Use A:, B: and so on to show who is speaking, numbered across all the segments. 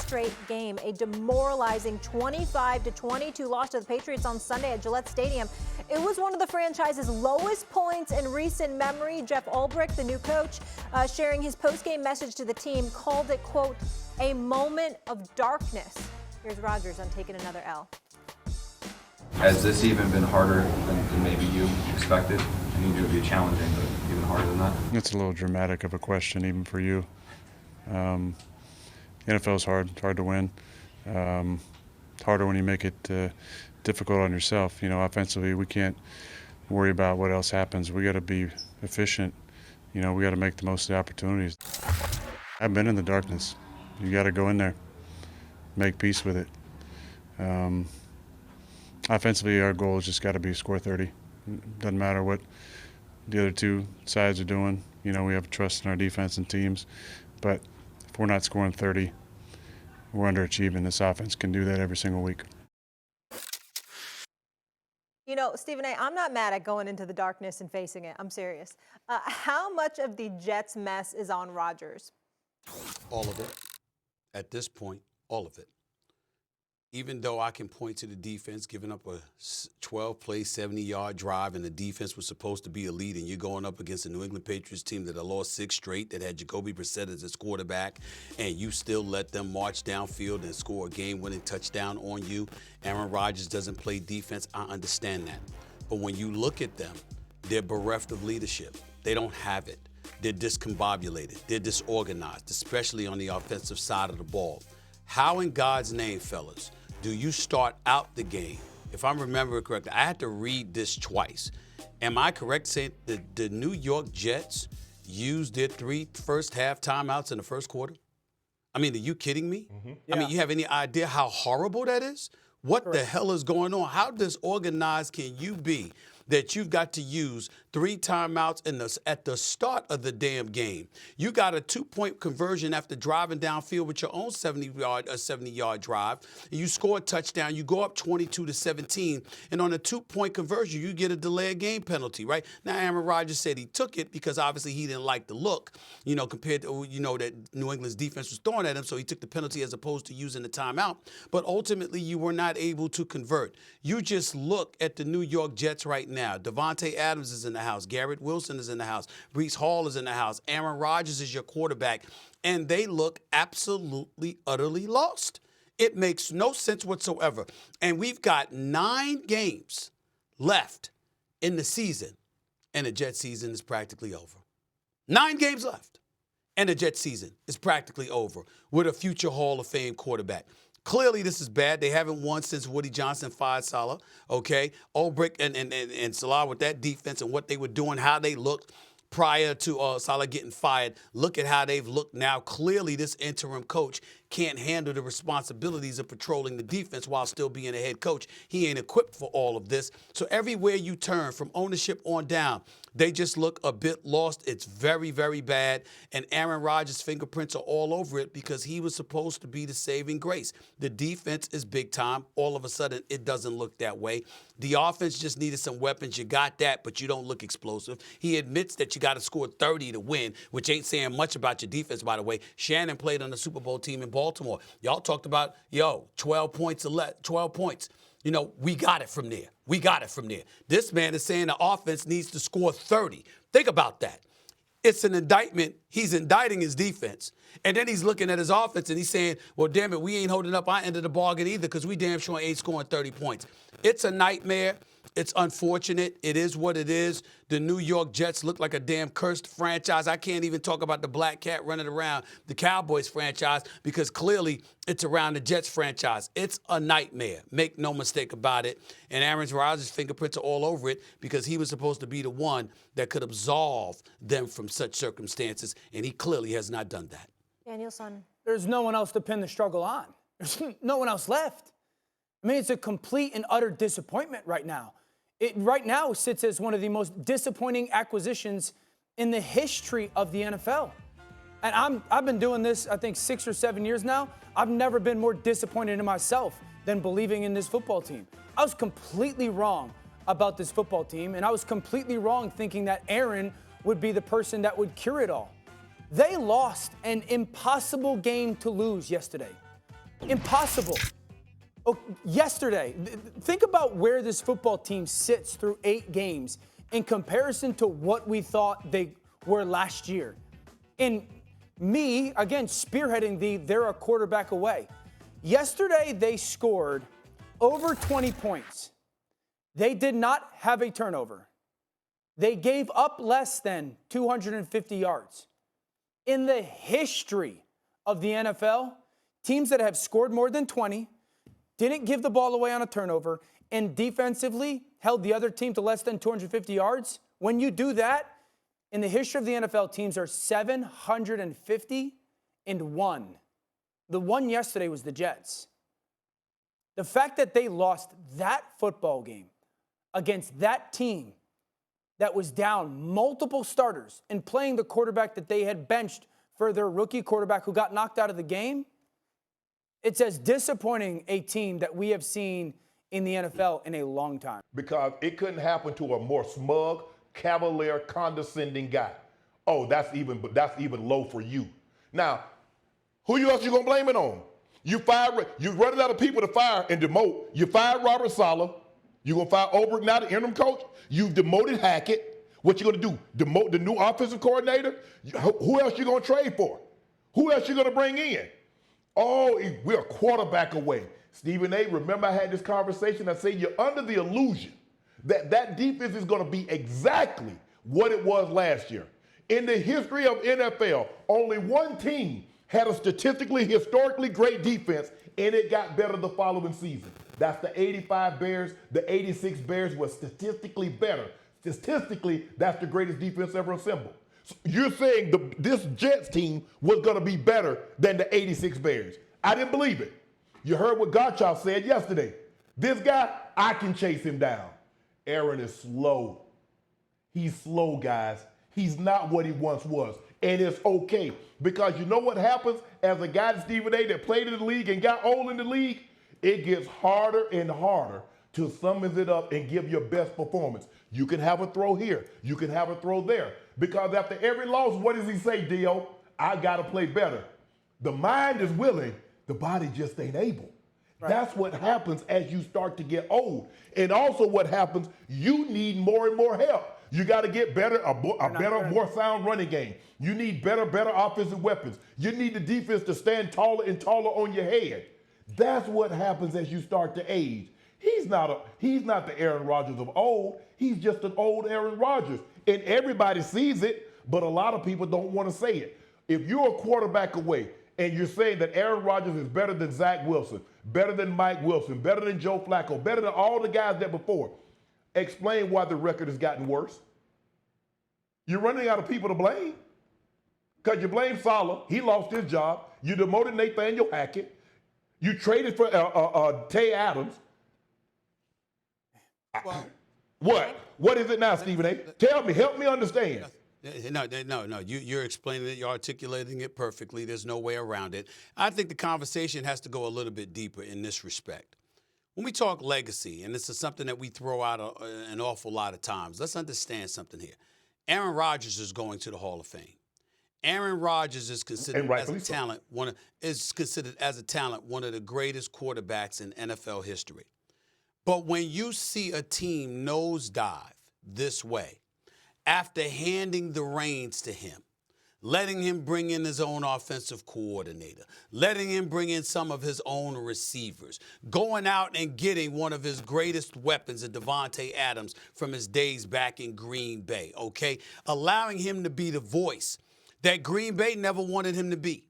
A: straight game. A demoralizing 25-22 loss to the Patriots on Sunday at Gillette Stadium. It was one of the franchise's lowest points in recent memory. Jeff Ulbrich, the new coach, sharing his post-game message to the team, called it, quote, a moment of darkness. Here's Rodgers on taking another L.
B: Has this even been harder than maybe you expected? I knew it would be challenging, but even harder than that?
C: It's a little dramatic of a question, even for you. The NFL is hard. It's hard to win. It's harder when you make it difficult on yourself. You know, offensively, we can't worry about what else happens. We got to be efficient. You know, we got to make the most of the opportunities. I've been in the darkness. You got to go in there, make peace with it. Offensively, our goal has just got to be score 30. Doesn't matter what the other two sides are doing. You know, we have trust in our defense and teams. But if we're not scoring 30, we're underachieving. This offense can do that every single week.
A: You know, Stephen A., I'm not mad at going into the darkness and facing it. I'm serious. How much of the Jets' mess is on Rodgers?
D: All of it. At this point, all of it. Even though I can point to the defense giving up a 12-play, 70-yard drive, and the defense was supposed to be elite, and you're going up against the New England Patriots team that had lost 6 straight, that had Jacoby Brissett as its quarterback, and you still let them march downfield and score a game-winning touchdown on you. Aaron Rodgers doesn't play defense. I understand that. But when you look at them, they're bereft of leadership. They don't have it. They're discombobulated. They're disorganized, especially on the offensive side of the ball. How in God's name, fellas, do you start out the game? If I'm remembering correctly, I had to read this twice. Am I correct saying that the New York Jets used their 3 first-half timeouts in the first quarter? I mean, are you kidding me? Mm-hmm. Yeah. I mean, you have any idea how horrible that is? What the hell is going on? How disorganized can you be that you've got to use 3 timeouts at the start of the damn game? You got a 2-point conversion after driving downfield with your own 70-yard drive. And you score a touchdown. You go up 22-17. And on a 2-point conversion, you get a delayed game penalty, right? Now, Aaron Rodgers said he took it because obviously he didn't like the look, you know, compared to, you know, that New England's defense was throwing at him. So he took the penalty as opposed to using the timeout. But ultimately, you were not able to convert. You just look at the New York Jets right now. Devontae Adams is in the house. Garrett Wilson is in the house. Breece Hall is in the house. Aaron Rodgers is your quarterback. And they look absolutely, utterly lost. It makes no sense whatsoever. And we've got 9 games left in the season. And the Jet season is practically over. 9 games left. And the Jet season is practically over with a future Hall of Fame quarterback. Clearly, this is bad. They haven't won since Woody Johnson fired Saleh, okay? Ulbrich and Saleh with that defense and what they were doing, how they looked prior to Saleh getting fired. Look at how they've looked now. Clearly, this interim coach can't handle the responsibilities of patrolling the defense while still being a head coach. He ain't equipped for all of this. So everywhere you turn, from ownership on down, they just look a bit lost. It's very, very bad. And Aaron Rodgers' fingerprints are all over it because he was supposed to be the saving grace. The defense is big time. All of a sudden, it doesn't look that way. The offense just needed some weapons. You got that, but you don't look explosive. He admits that you got to score 30 to win, which ain't saying much about your defense, by the way. Shannon played on the Super Bowl team in Baltimore. Y'all talked about, 12 points. You know, we got it from there. We got it from there. This man is saying the offense needs to score 30. Think about that. It's an indictment. He's indicting his defense. And then he's looking at his offense and he's saying, well, damn it, we ain't holding up our end of the bargain either because we damn sure ain't scoring 30 points. It's a nightmare. It's unfortunate. It is what it is. The New York Jets look like a damn cursed franchise. I can't even talk about the black cat running around the Cowboys franchise because clearly it's around the Jets franchise. It's a nightmare. Make no mistake about it. And Aaron Rodgers' fingerprints are all over it because he was supposed to be the one that could absolve them from such circumstances, and he clearly has not done that.
A: Danielson.
E: There's no one else to pin the struggle on. There's no one else left. I mean, it's a complete and utter disappointment right now. It right now sits as one of the most disappointing acquisitions in the history of the NFL. And I've been doing this, I think, 6 or 7 years now. I've never been more disappointed in myself than believing in this football team. I was completely wrong about this football team, and I was completely wrong thinking that Aaron would be the person that would cure it all. They lost an impossible game to lose yesterday. Impossible. Oh, yesterday, think about where this football team sits through 8 games in comparison to what we thought they were last year. And me, again, spearheading they're a quarterback away. Yesterday, they scored over 20 points. They did not have a turnover. They gave up less than 250 yards. In the history of the NFL, teams that have scored more than 20, didn't give the ball away on a turnover, and defensively held the other team to less than 250 yards, when you do that, in the history of the NFL, teams are 750-1. The one yesterday was the Jets. The fact that they lost that football game against that team that was down multiple starters and playing the quarterback that they had benched for their rookie quarterback who got knocked out of the game, it's as disappointing a team that we have seen in the NFL in a long time.
F: Because it couldn't happen to a more smug, cavalier, condescending guy. Oh, that's even low for you. Now, who else you gonna blame it on? You running out of people to fire and demote. You fired Robert Saleh. You gonna fire Ulbrich now, the interim coach. You've demoted Hackett. What you gonna do? Demote the new offensive coordinator? Who else you gonna trade for? Who else you gonna bring in? Oh, we're a quarterback away. Stephen A., remember I had this conversation. I said you're under the illusion that defense is going to be exactly what it was last year. In the history of NFL, only one team had a historically great defense, and it got better the following season. That's the 85 Bears. The 86 Bears were statistically better. Statistically, that's the greatest defense ever assembled. So you're saying this Jets team was going to be better than the 86 Bears. I didn't believe it. You heard what Gottschalk said yesterday. This guy, I can chase him down. Aaron is slow. He's slow, guys. He's not what he once was. And it's okay. Because you know what happens as a guy, Stephen A., that played in the league and got old in the league? It gets harder and harder to summons it up and give your best performance. You can have a throw here. You can have a throw there. Because after every loss, what does he say, Dio? I got to play better. The mind is willing. The body just ain't able. Right. That's what happens as you start to get old. And also what happens, you need more and more help. You got to get better, a better, more sound running game. You need better offensive weapons. You need the defense to stand taller and taller on your head. That's what happens as you start to age. He's not the Aaron Rodgers of old. He's just an old Aaron Rodgers. And everybody sees it, but a lot of people don't want to say it. If you're a quarterback away and you're saying that Aaron Rodgers is better than Zach Wilson, better than Mike Wilson, better than Joe Flacco, better than all the guys that before, explain why the record has gotten worse. You're running out of people to blame. Because you blame Saleh. He lost his job. You demoted Nathaniel Hackett. You traded for Tay Adams.
D: Well,
F: What is it now, Stephen A.? Tell me. Help me understand.
D: No. You're explaining it. You're articulating it perfectly. There's no way around it. I think the conversation has to go a little bit deeper in this respect. When we talk legacy, and this is something that we throw out an awful lot of times, let's understand something here. Aaron Rodgers is going to the Hall of Fame. Aaron Rodgers is considered as a talent, one of the greatest quarterbacks in NFL history. But when you see a team nosedive this way, after handing the reins to him, letting him bring in his own offensive coordinator, letting him bring in some of his own receivers, going out and getting one of his greatest weapons in Devontae Adams from his days back in Green Bay, okay? Allowing him to be the voice that Green Bay never wanted him to be.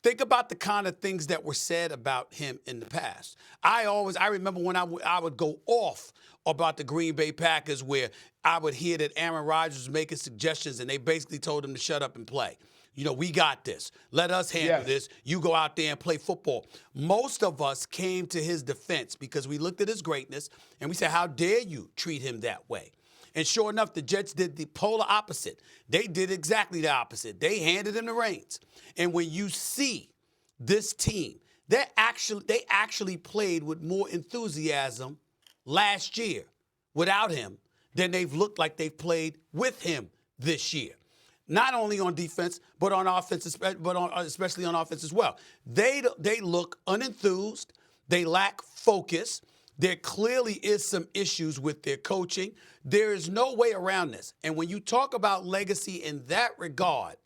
D: Think about the kind of things that were said about him in the past. I remember when I would go off about the Green Bay Packers where I would hear that Aaron Rodgers was making suggestions and they basically told him to shut up and play. You know, we got this. Let us handle this. You go out there and play football. Most of us came to his defense because we looked at his greatness and we said, how dare you treat him that way? And sure enough, the Jets did the polar opposite. They did exactly the opposite. They handed him the reins. And when you see this team, they actually played with more enthusiasm last year without him than they've looked like they've played with him this year. not only on defense, but on offense, especially on offense as well. They look unenthused. They lack focus. There clearly is some issues with their coaching. There is no way around this. And when you talk about legacy in that regard,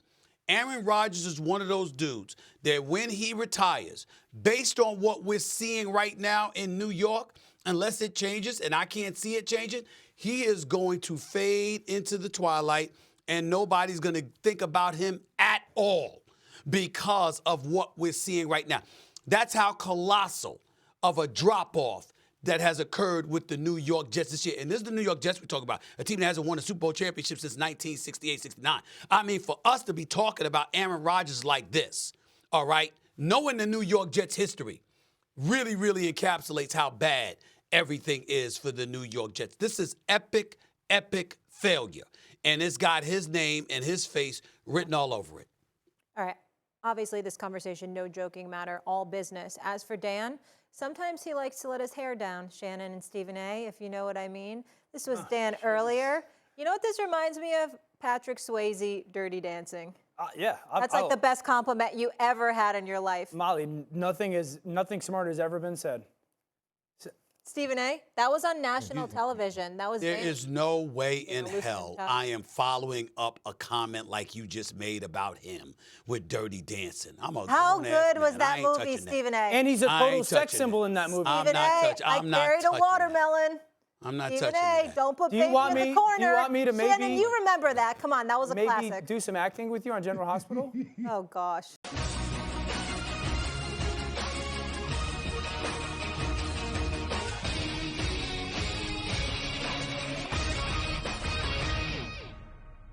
D: Aaron Rodgers is one of those dudes that when he retires, based on what we're seeing right now in New York, unless it changes, and I can't see it changing, he is going to fade into the twilight, and nobody's going to think about him at all because of what we're seeing right now. That's how colossal of a drop-off that has occurred with the New York Jets this year. And this is the New York Jets we're talking about, a team that hasn't won a Super Bowl championship since 1968-69. I mean, for us to be talking about Aaron Rodgers like this, all right, knowing the New York Jets history really, really encapsulates how bad everything is for the New York Jets. This is epic, epic failure. And it's got his name and his face written all over it.
A: All right. Obviously, this conversation, no joking matter, all business. As for Dan, sometimes he likes to let his hair down, Shannon and Stephen A., if you know what I mean. This was Dan earlier. You know what this reminds me of? Patrick Swayze, Dirty Dancing.
E: Yeah.
A: That's like the best compliment you ever had in your life.
E: Molly, nothing smart has ever been said.
A: Stephen A., that was on national television. That was
D: There
A: Dan.
D: is no way in
A: loosen
D: hell
A: up.
D: I am following up a comment like you just made about him with Dirty Dancing. I'm a
A: How
D: grown-ass
A: good was
D: man.
A: that
D: I ain't
A: movie,
D: touching that.
A: Stephen A.?
E: And he's a
D: I
E: total
D: ain't
E: sex
D: touching
E: symbol
D: that.
E: in that movie.
D: I'm
A: Stephen
D: not
A: A.,
D: touching- I'm
A: I
D: not
A: carried a
D: touching that.
A: watermelon.
D: I'm not
A: Stephen
D: touching
A: A.,
D: that.
A: don't put
E: Do you
A: baby
E: want
A: in
E: me-
A: the
E: do
A: corner.
E: you want me to
A: Shannon,
E: maybe-
A: you remember that. Come on, that was a
E: Maybe
A: classic.
E: do some acting with you on General Hospital?
A: Oh, gosh.